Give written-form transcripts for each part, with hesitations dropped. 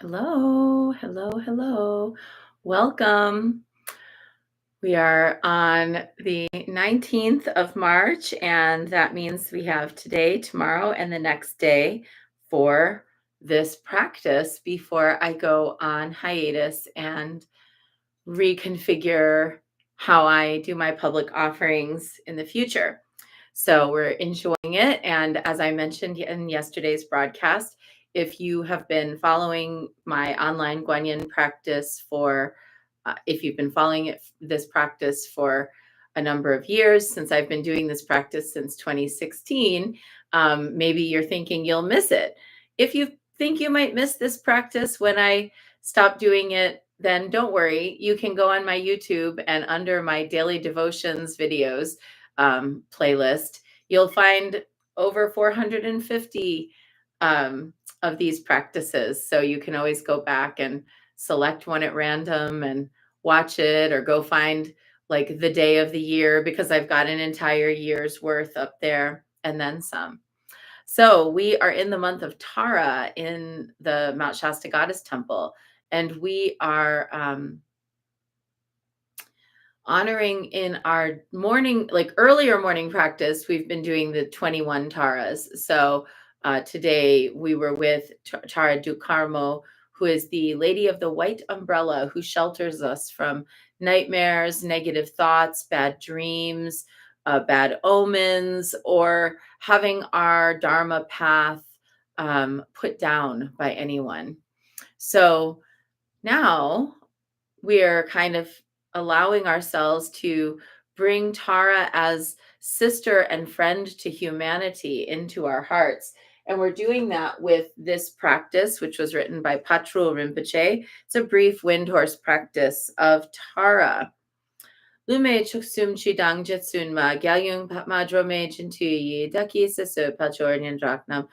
Hello, hello, hello. Welcome. We are on the 19th of March, and that means we have today, tomorrow, and the next day for this practice before I go on hiatus and reconfigure how I do my public offerings in the future. So we're enjoying it. And as I mentioned in yesterday's broadcast, if you have been following my online Guanyin practice if you've been following this practice for a number of years, since I've been doing this practice since 2016, maybe you're thinking you'll miss it. If you think you might miss this practice when I stop doing it, then don't worry. You can go on my YouTube and under my daily devotions videos playlist, you'll find over 450 of these practices. So you can always go back and select one at random and watch it, or go find like the day of the year, because I've got an entire year's worth up there and then some. So we are in the month of Tara in the Mount Shasta Goddess Temple, and we are honoring in our morning, like earlier morning practice, we've been doing the 21 Taras. So today we were with Tara Du Carmo, who is the Lady of the White Umbrella, who shelters us from nightmares, negative thoughts, bad dreams, bad omens, or having our Dharma path put down by anyone. So now we're kind of allowing ourselves to bring Tara as sister and friend to humanity into our hearts. And we're doing that with this practice, which was written by Patrul Rinpoche. It's a brief wind horse practice of Tara. Lume chuksum chidang jetsunma, galyung madrome jintuyi, daki sisu pachornyan draknam.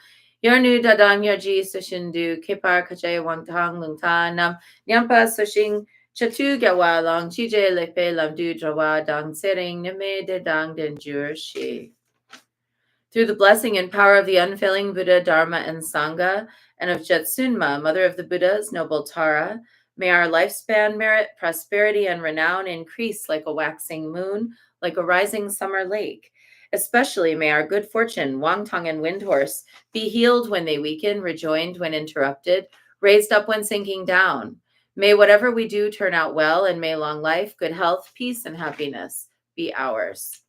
Yarnu dadang yarji sushindu, kipar kache wangtang lungtanam, nyampa sushing chatu gawa long chije lepe lamdu drawa dang sering nime de dang den jurshi. Through the blessing and power of the unfailing Buddha, Dharma, and Sangha, and of Jetsunma, mother of the Buddhas, noble Tara, may our lifespan, merit, prosperity, and renown increase like a waxing moon, like a rising summer lake. Especially may our good fortune, Wangtang and Windhorse, be healed when they weaken, rejoined when interrupted, raised up when sinking down. May whatever we do turn out well, and may long life, good health, peace, and happiness be ours.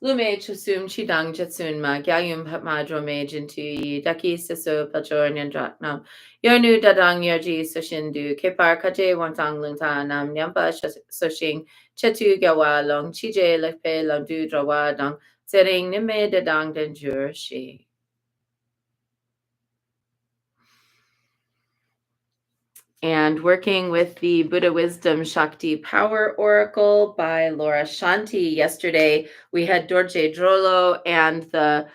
Lume chusum chidang jetsunma, gyayum padmadrome jintu daki siso pachor nyandraknam, yarnu dadang yarji sushindu, kepar kaje wantang lungta nam nyampa soshing, chetu gawa long chije lekpe lamdu drawa dang, sering nime dadang denjur shi. And working with the Buddha Wisdom Shakti Power Oracle by Laura Shanti. Yesterday, we had Dorje Drolo and the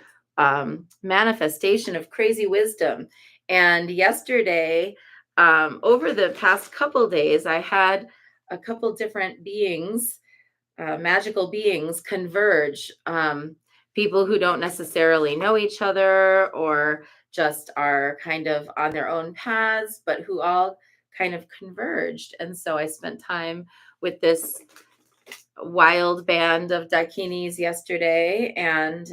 manifestation of crazy wisdom. And yesterday, over the past couple days, I had a couple different beings, magical beings, converge. People who don't necessarily know each other or just are kind of on their own paths, but who all kind of converged. And so I spent time with this wild band of Dakinis yesterday, and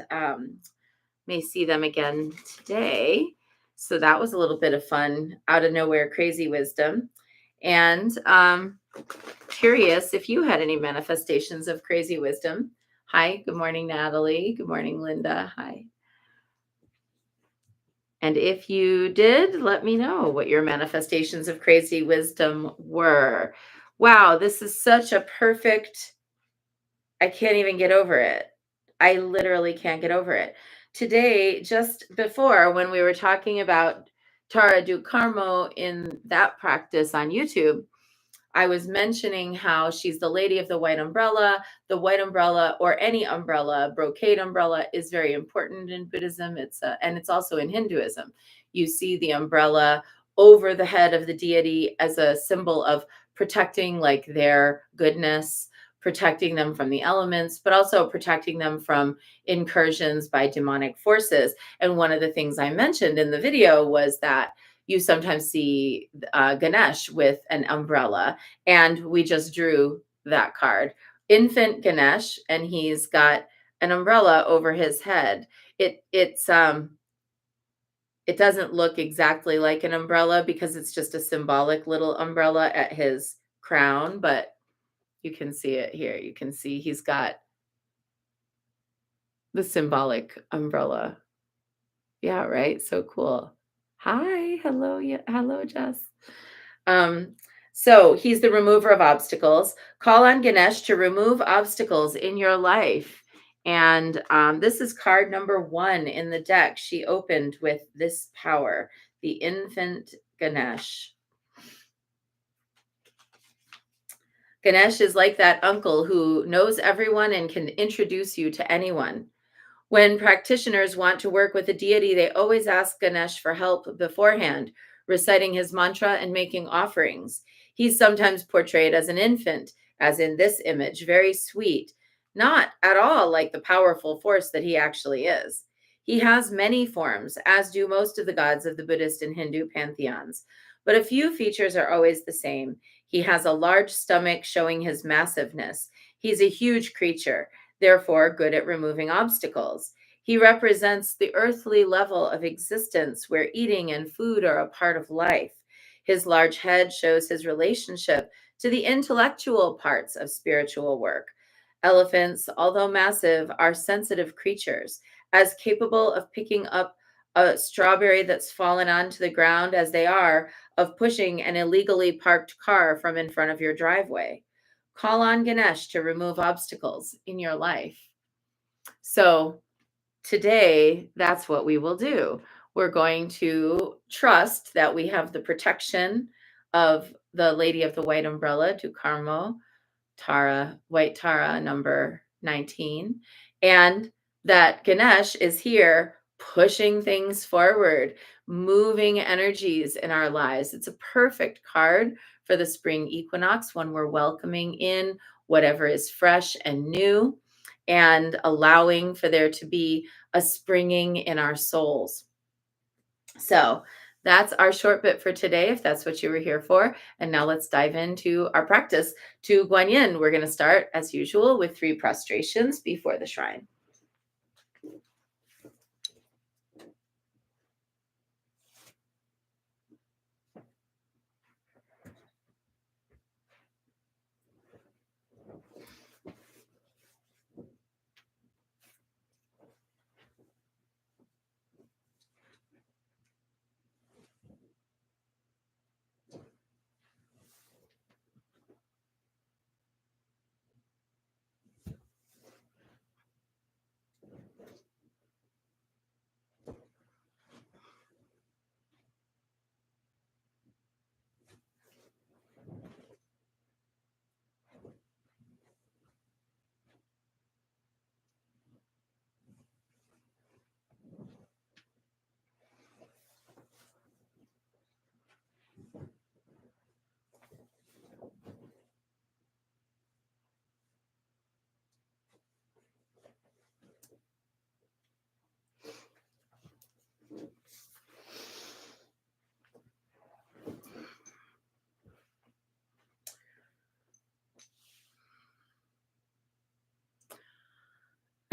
may see them again today. So that was a little bit of fun, out of nowhere, crazy wisdom. And curious if you had any manifestations of crazy wisdom. Hi, good morning, Natalie. Good morning, Linda. Hi. And if you did, let me know what your manifestations of crazy wisdom were. Wow, this is such a perfect, I can't even get over it. I literally can't get over it. Today, just before when we were talking about Tara Du Carmo in that practice on YouTube, I was mentioning how she's the Lady of the White Umbrella. The white umbrella, or any umbrella, brocade umbrella, is very important in Buddhism. And it's also in Hinduism. You see the umbrella over the head of the deity as a symbol of protecting like their goodness, protecting them from the elements, but also protecting them from incursions by demonic forces. And one of the things I mentioned in the video was that you sometimes see Ganesh with an umbrella, and we just drew that card. Infant Ganesh, and he's got an umbrella over his head. It doesn't look exactly like an umbrella because it's just a symbolic little umbrella at his crown, but you can see it here. You can see he's got the symbolic umbrella. Yeah, right? So cool. Hi, hello, yeah, hello, Jess. So he's the remover of obstacles. Call on Ganesh to remove obstacles in your life. And this is card number 1 in the deck. She opened with this power, the infant Ganesh. Ganesh is like that uncle who knows everyone and can introduce you to anyone. When practitioners want to work with a deity, they always ask Ganesh for help beforehand, reciting his mantra and making offerings. He's sometimes portrayed as an infant, as in this image, very sweet, not at all like the powerful force that he actually is. He has many forms, as do most of the gods of the Buddhist and Hindu pantheons, but a few features are always the same. He has a large stomach showing his massiveness. He's a huge creature, therefore good at removing obstacles. He represents the earthly level of existence where eating and food are a part of life. His large head shows his relationship to the intellectual parts of spiritual work. Elephants, although massive, are sensitive creatures, as capable of picking up a strawberry that's fallen onto the ground as they are of pushing an illegally parked car from in front of your driveway. Call on Ganesh to remove obstacles in your life. So today, that's what we will do. We're going to trust that we have the protection of the Lady of the White Umbrella, Dukarmo, Tara, White Tara, number 19, and that Ganesh is here pushing things forward, moving energies in our lives. It's a perfect card for the spring equinox when we're welcoming in whatever is fresh and new and allowing for there to be a springing in our souls. So that's our short bit for today, if that's what you were here for. And now let's dive into our practice to Guanyin. We're going to start, as usual, with 3 prostrations before the shrine.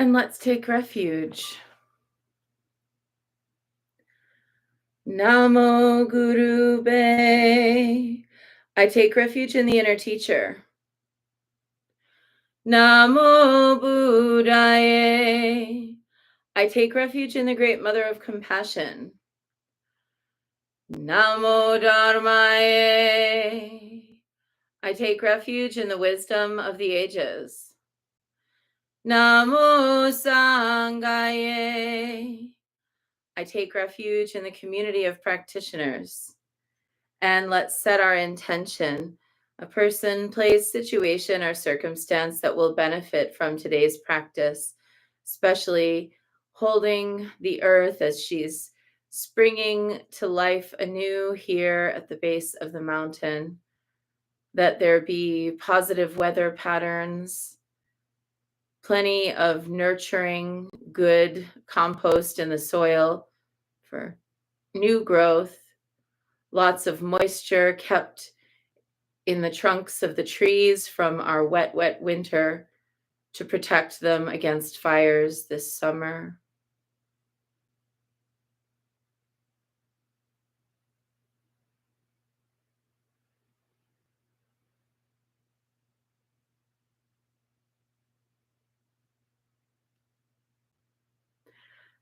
And let's take refuge. Namo Guru Be. I take refuge in the inner teacher. Namo Buddhaye. I take refuge in the great mother of compassion. Namo Dharmaye. I take refuge in the wisdom of the ages. Namo Sanghaye. I take refuge in the community of practitioners. And let's set our intention, a person, place, situation, or circumstance that will benefit from today's practice, especially holding the earth as she's springing to life anew here at the base of the mountain. that there be positive weather patterns, plenty of nurturing, good compost in the soil for new growth, lots of moisture kept in the trunks of the trees from our wet, wet winter to protect them against fires this summer.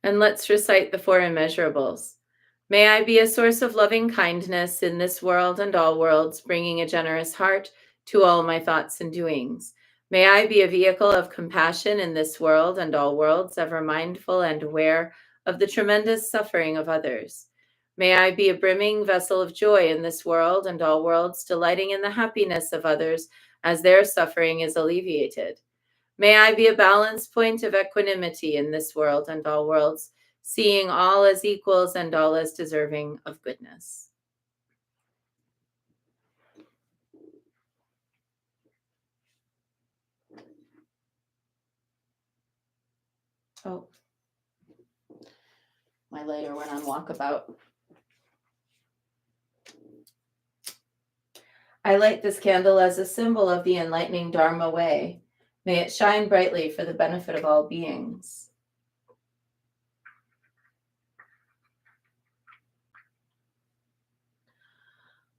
And let's recite the four immeasurables. May I be a source of loving kindness in this world and all worlds, bringing a generous heart to all my thoughts and doings. May I be a vehicle of compassion in this world and all worlds, ever mindful and aware of the tremendous suffering of others. May I be a brimming vessel of joy in this world and all worlds, delighting in the happiness of others as their suffering is alleviated. May I be a balance point of equanimity in this world and all worlds, seeing all as equals and all as deserving of goodness. Oh, my lighter went on walkabout. I light this candle as a symbol of the enlightening Dharma way. May it shine brightly for the benefit of all beings.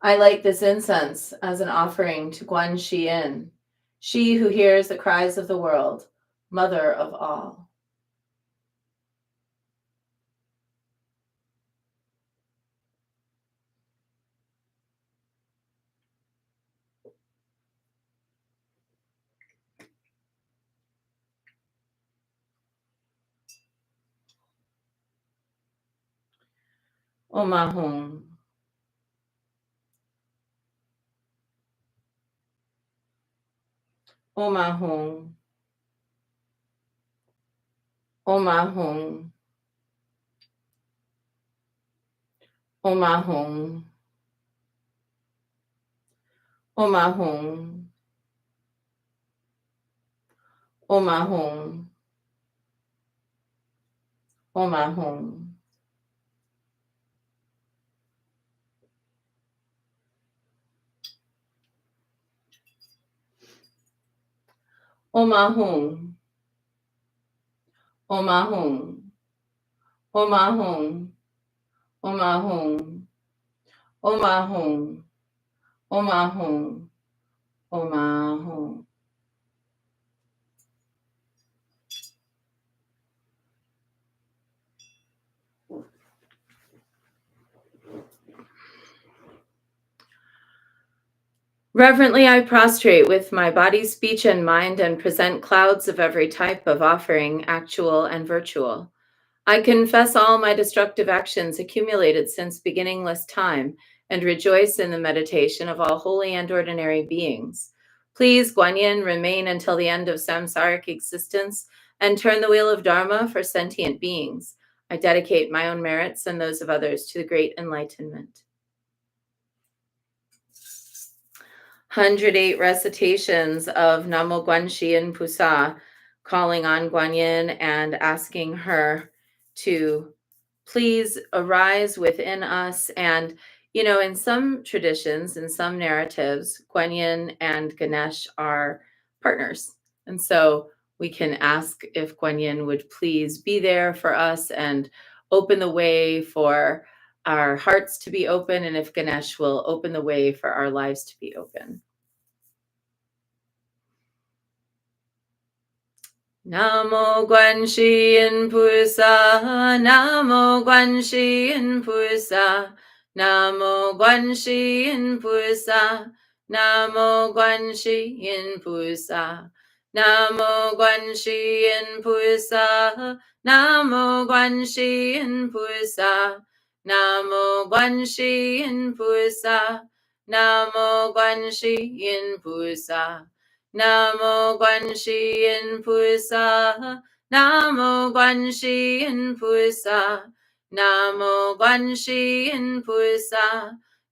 I light this incense as an offering to Guan Xiyin, she who hears the cries of the world, mother of all. Om Ahum. Om Ahum. Om Ahum. Om Ahum. Om Ahum. Om Ahum. Om Ahum. Om Ahum. Om Ahum. Om Ahum. Om Ahum. Om Ahum. Om Ahum. Om Ahum. Reverently I prostrate with my body, speech, and mind and present clouds of every type of offering, actual and virtual. I confess all my destructive actions accumulated since beginningless time and rejoice in the meditation of all holy and ordinary beings. Please, Guanyin, remain until the end of samsaric existence and turn the wheel of Dharma for sentient beings. I dedicate my own merits and those of others to the great enlightenment. 108 recitations of Namo Guanxi Pusa, calling on Guanyin and asking her to please arise within us. And, you know, in some traditions, in some narratives, Guanyin and Ganesh are partners. And so we can ask if Guanyin would please be there for us and open the way for our hearts to be open, and if Ganesh will open the way for our lives to be open. Namo Guanxi Pusa, Namo Guanxi Pusa, Namo Guanxi Pusa, Namo Guanxi Pusa, Namo Guanxi Pusa, Namo Guanxi Pusa, Namo Guanxi Pusa, Namo Guanxi Pusa. Namo Guanxi Pusa, Namo Guanxi Pusa, Namo Guanxi Pusa,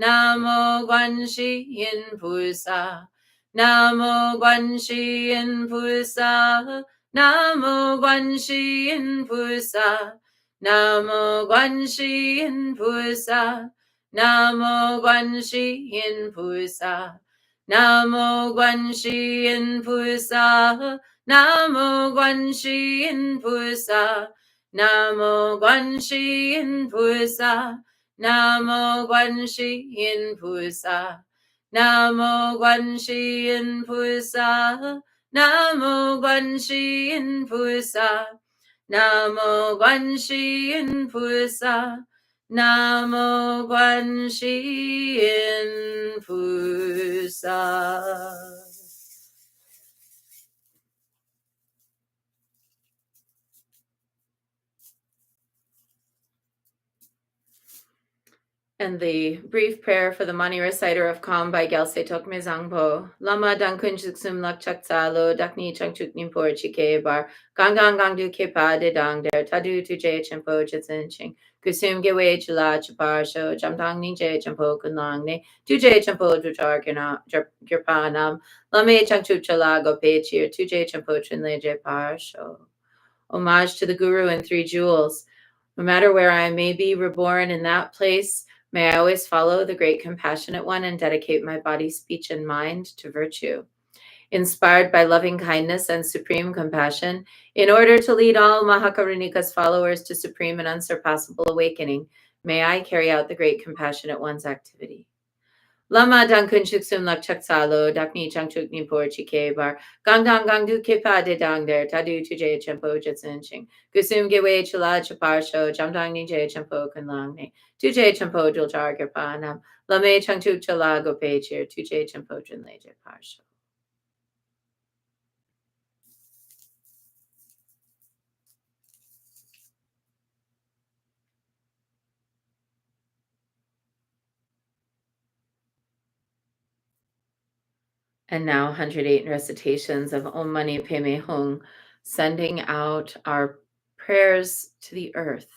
Namo Guanxi Yin Pusa. Namo Guanxi Yin Pusa. Namo Guanxi Yin Pusa. Namo Guanxi Yin Pusa. Namo Guanxi Yin Pusa. Namo Guanxi Yin Pusa. Namo Guanxi Yin Pusa. Namo Guanxi Yin Pusa. Namo Guanxi Yin Pusa. Namo Guanxi Yin Pusa. Namo Guanxi Yin Pusa. Namo Guanxi Yin Pusa. Namo Guanxi Yin Pusa. And the brief prayer for the money reciter of Calm by Gelse Tokme Zangpo. Lama Dankun Juksum Lak Chakta Lo Dakni Changchuk Nimpor Chike Bar Gangang Gangdu Kepa De Dang Der Tadu Tuje Chimpo Jitsin Ching Kusum Gewe Chila Chapar Sho Jamdang Ninje Champo Kunlang Ne Tuje Champo Dujar Girpanam Lame Changchuk Chala Go Pe Chir Tuje Champo Chinle Par Sho. Homage to the Guru and Three Jewels. No matter where I may be reborn in that place, may I always follow the great compassionate one and dedicate my body, speech, and mind to virtue. Inspired by loving kindness and supreme compassion, in order to lead all Mahakarunika's followers to supreme and unsurpassable awakening, may I carry out the great compassionate one's activity. Lama Dankun Chuksum Lak Chaksalo, Dakni Changchuk Nipor Chike Bar, Gangdang Gangdu Kipa de Dang Der, Tadu Tuje Chempo Jitsin Ching, Kusum Gewe Chila Chapar Sho, Jamdang Nije Chempo Kunlang Ne, Tuje Chempo Duljar Girpanam, Lame Changchuk Chala Gope Chir, Tuje Chempo Junle Par Sho. And now 108 recitations of Om Mani Padme Hum, sending out our prayers to the earth.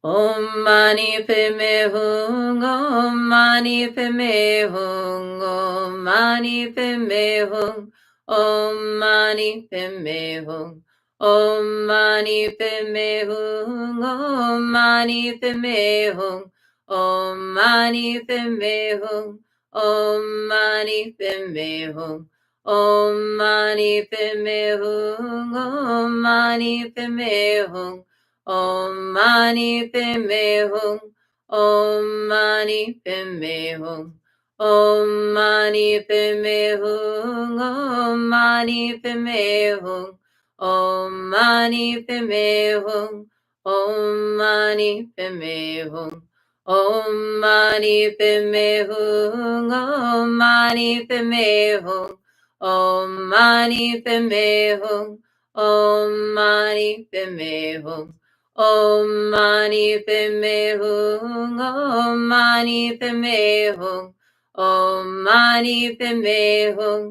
Om Mani Padme Hum, Om Mani Padme Hum, Om Mani Padme Hum, Om Mani Padme Hum, Om Mani Padme Hum, Om Mani Padme Hum, Om Mani Padme Hum, Om Mani Padme Hum, Om Mani Padme Hum, Om Mani Padme Hum. Om Mani Padme Hum, Om Mani Padme Hum, Om Mani Padme Hum, Om Mani Padme Hum, Om Mani Padme Hum, Om Mani Padme Hum, Om Mani Padme Hum, Om Mani Padme Hum, Om Mani Padme Hum, Om Mani Padme Hum. Om Mani Padme Hum, Om Mani Padme Hum, Om Mani Padme Hum, Om Mani Padme Hum,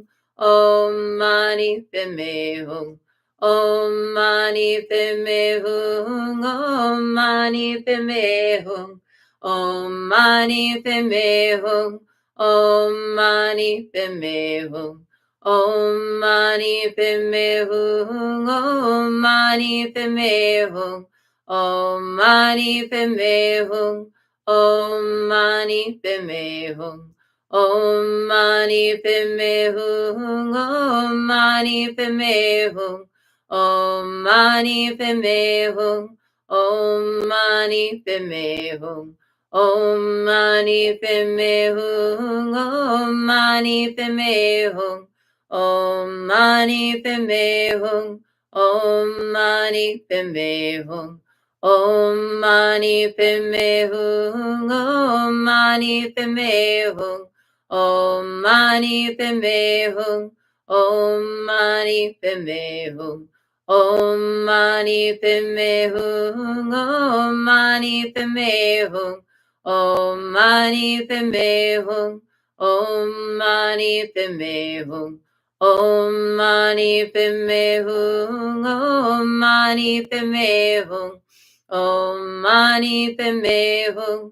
Om Mani Padme Hum, Om Mani Padme Hum, Om Mani Padme Hum, Om Mani Padme Hum. Om Mani Padme Hum, Om Mani Padme Hum, Om Mani Padme Hum, Om Mani Padme Hum, Om Mani Padme Hum, Om Mani Padme Hum, Om Mani Padme Hum, Om Mani Padme Hum, Om Mani Padme Hum, Om Mani Padme Hum, Om Mani Padme Hum, Om Mani Padme Hum. Om Mani Padme Hum, Om Mani Padme Hum, Om Mani Padme Hum, Om Mani Padme Hum, Om Mani Padme Hum, Om Mani Padme Hum, Om Mani Padme Hum, Om Mani Padme Hum, Om Mani Padme Hum, Om Mani Padme Hum. Om Mani Padme Hum,